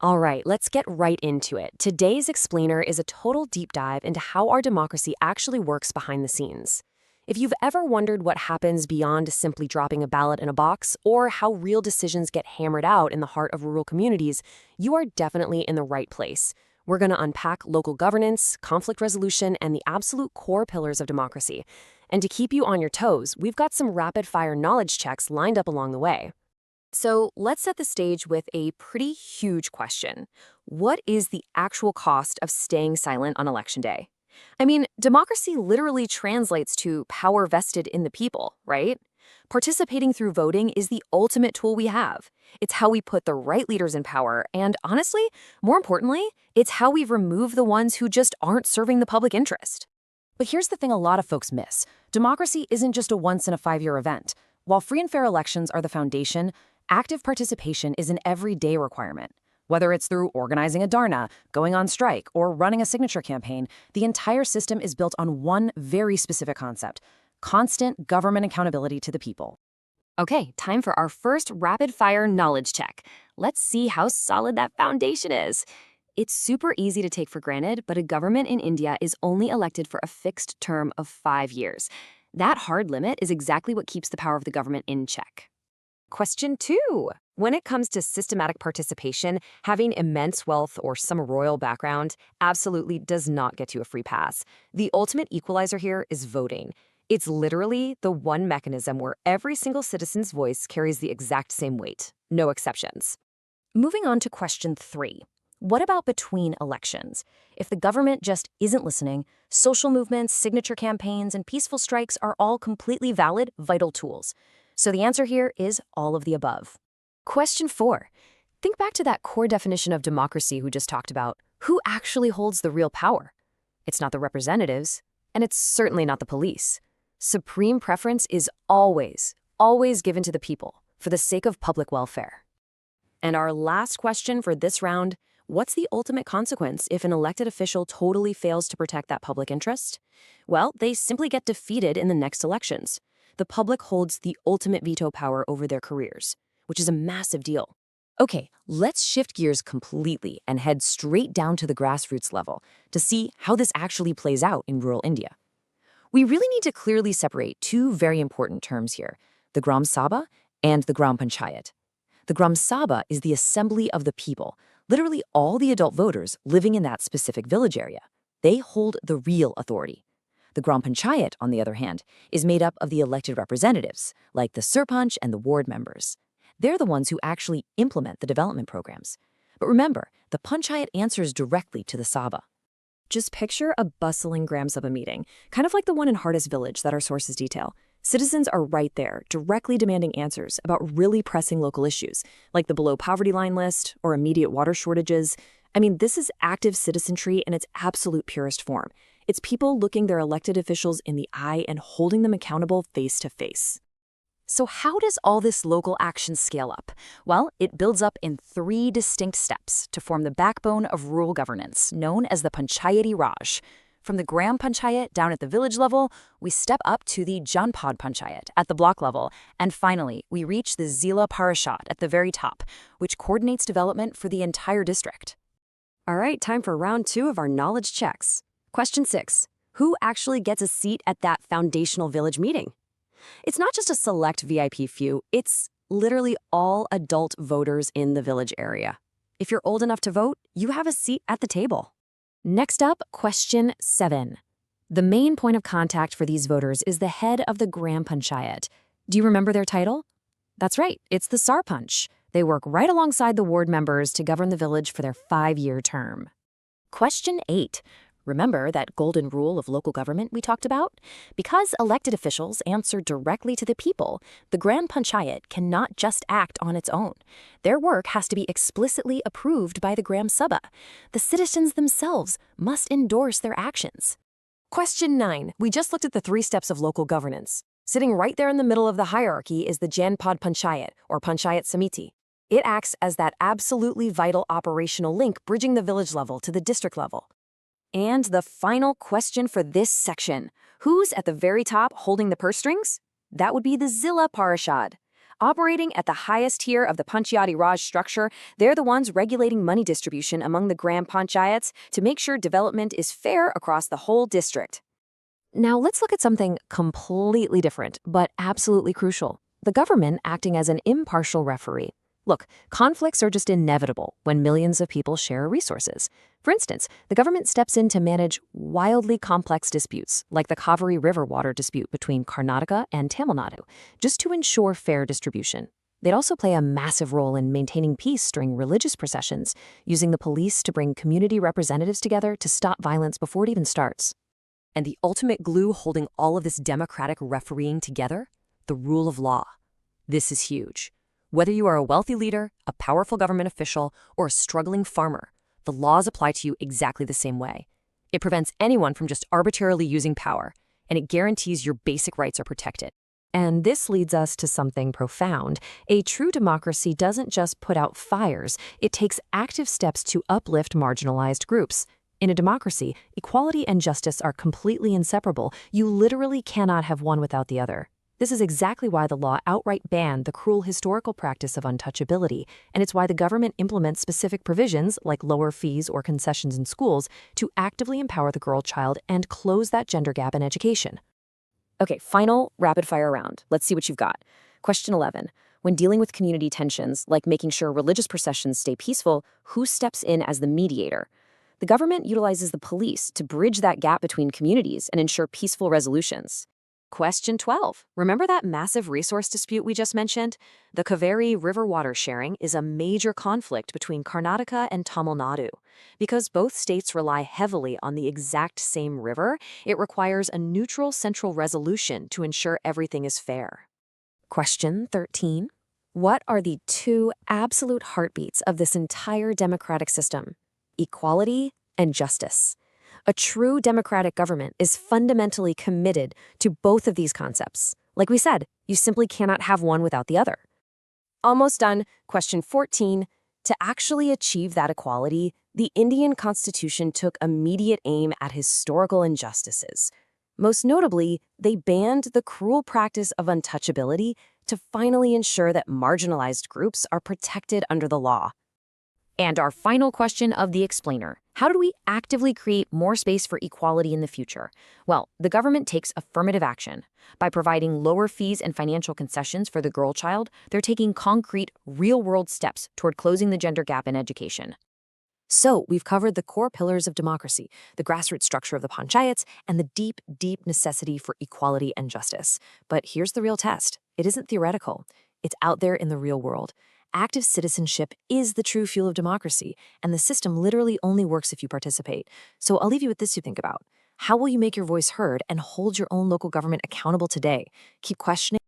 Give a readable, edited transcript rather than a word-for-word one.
All right, let's get right into it. Today's explainer is a total deep dive into how our democracy actually works behind the scenes. If you've ever wondered what happens beyond simply dropping a ballot in a box, or how real decisions get hammered out in the heart of rural communities, you are definitely in the right place. We're going to unpack local governance, conflict resolution, and the absolute core pillars of democracy. And to keep you on your toes, we've got some rapid-fire knowledge checks lined up along the way. So let's set the stage with a pretty huge question. What is the actual cost of staying silent on election day? I mean, democracy literally translates to power vested in the people, right? Participating through voting is the ultimate tool we have. It's how we put the right leaders in power, and honestly, more importantly, it's how we remove the ones who just aren't serving the public interest. But here's the thing a lot of folks miss. Democracy isn't just a once-in-a-5-year event. While free and fair elections are the foundation, active participation is an everyday requirement. Whether it's through organizing a Dharna, going on strike, or running a signature campaign, the entire system is built on one very specific concept: constant government accountability to the people. Okay, time for our first rapid-fire knowledge check. Let's see how solid that foundation is. It's super easy to take for granted, but a government in India is only elected for a fixed term of 5 years. That hard limit is exactly what keeps the power of the government in check. Question 2. When it comes to systematic participation, having immense wealth or some royal background absolutely does not get you a free pass. The ultimate equalizer here is voting. It's literally the one mechanism where every single citizen's voice carries the exact same weight. No exceptions. Moving on to question 3. What about between elections? If the government just isn't listening, social movements, signature campaigns, and peaceful strikes are all completely valid, vital tools. So the answer here is all of the above. Question 4. Think back to that core definition of democracy we just talked about. Who actually holds the real power? It's not the representatives, and it's certainly not the police. Supreme preference is always given to the people for the sake of public welfare. And our last question for this round: what's the ultimate consequence if an elected official totally fails to protect that public interest? Well, they simply get defeated in the next elections. The public holds the ultimate veto power over their careers, which is a massive deal. Okay, let's shift gears completely and head straight down to the grassroots level to see how this actually plays out in rural India. We really need to clearly separate two very important terms here: the Gram Sabha and the Gram Panchayat. The Gram Sabha is the assembly of the people, literally all the adult voters living in that specific village area. They hold the real authority. The Gram Panchayat, on the other hand, is made up of the elected representatives, like the Sarpanch and the ward members. They're the ones who actually implement the development programs. But remember, the Panchayat answers directly to the Sabha. Just picture a bustling Gram Sabha meeting, kind of like the one in Hardest Village that our sources detail. Citizens are right there, directly demanding answers about really pressing local issues, like the below poverty line list or immediate water shortages. I mean, this is active citizenry in its absolute purest form. It's people looking their elected officials in the eye and holding them accountable face to face. So how does all this local action scale up? Well, it builds up in 3 distinct steps to form the backbone of rural governance, known as the Panchayati Raj. From the Gram Panchayat down at the village level, we step up to the Janpad Panchayat at the block level, and finally, we reach the Zila Parishad at the very top, which coordinates development for the entire district. All right, time for round 2 of our knowledge checks. Question 6. Who actually gets a seat at that foundational village meeting? It's not just a select VIP few, it's literally all adult voters in the village area. If you're old enough to vote, you have a seat at the table. Next up, question 7. The main point of contact for these voters is the head of the Gram Panchayat. Do you remember their title? That's right, it's the Sarpanch. They work right alongside the ward members to govern the village for their 5-year term. Question 8. Remember that golden rule of local government we talked about? Because elected officials answer directly to the people, the Gram Panchayat cannot just act on its own. Their work has to be explicitly approved by the Gram Sabha. The citizens themselves must endorse their actions. Question 9. We just looked at the 3 steps of local governance. Sitting right there in the middle of the hierarchy is the Janpad Panchayat, or Panchayat Samiti. It acts as that absolutely vital operational link bridging the village level to the district level. And the final question for this section: who's at the very top holding the purse strings? That would be the Zila Parishad. Operating at the highest tier of the Panchayati Raj structure, they're the ones regulating money distribution among the Gram Panchayats to make sure development is fair across the whole district. Now let's look at something completely different, but absolutely crucial. The government acting as an impartial referee. Look, conflicts are just inevitable when millions of people share resources. For instance, the government steps in to manage wildly complex disputes, like the Kaveri River water dispute between Karnataka and Tamil Nadu, just to ensure fair distribution. They'd also play a massive role in maintaining peace during religious processions, using the police to bring community representatives together to stop violence before it even starts. And the ultimate glue holding all of this democratic refereeing together? The rule of law. This is huge. Whether you are a wealthy leader, a powerful government official, or a struggling farmer, the laws apply to you exactly the same way. It prevents anyone from just arbitrarily using power, and it guarantees your basic rights are protected. And this leads us to something profound. A true democracy doesn't just put out fires, it takes active steps to uplift marginalized groups. In a democracy, equality and justice are completely inseparable. You literally cannot have one without the other. This is exactly why the law outright banned the cruel historical practice of untouchability, and it's why the government implements specific provisions, like lower fees or concessions in schools, to actively empower the girl child and close that gender gap in education. Okay, final rapid-fire round. Let's see what you've got. Question 11. When dealing with community tensions, like making sure religious processions stay peaceful, who steps in as the mediator? The government utilizes the police to bridge that gap between communities and ensure peaceful resolutions. Question 12. Remember that massive resource dispute we just mentioned? The Kaveri River water sharing is a major conflict between Karnataka and Tamil Nadu. Because both states rely heavily on the exact same river, it requires a neutral central resolution to ensure everything is fair. Question 13. What are the two absolute heartbeats of this entire democratic system? Equality and justice. A true democratic government is fundamentally committed to both of these concepts. Like we said, you simply cannot have one without the other. Almost done. Question 14. To actually achieve that equality, the Indian Constitution took immediate aim at historical injustices. Most notably, they banned the cruel practice of untouchability to finally ensure that marginalized groups are protected under the law. And our final question of the explainer. How do we actively create more space for equality in the future? Well, the government takes affirmative action. By providing lower fees and financial concessions for the girl child, they're taking concrete, real-world steps toward closing the gender gap in education. So, we've covered the core pillars of democracy, the grassroots structure of the panchayats, and the deep, deep necessity for equality and justice. But here's the real test. It isn't theoretical. It's out there in the real world. Active citizenship is the true fuel of democracy, and the system literally only works if you participate. So I'll leave you with this to think about. How will you make your voice heard and hold your own local government accountable today? Keep questioning.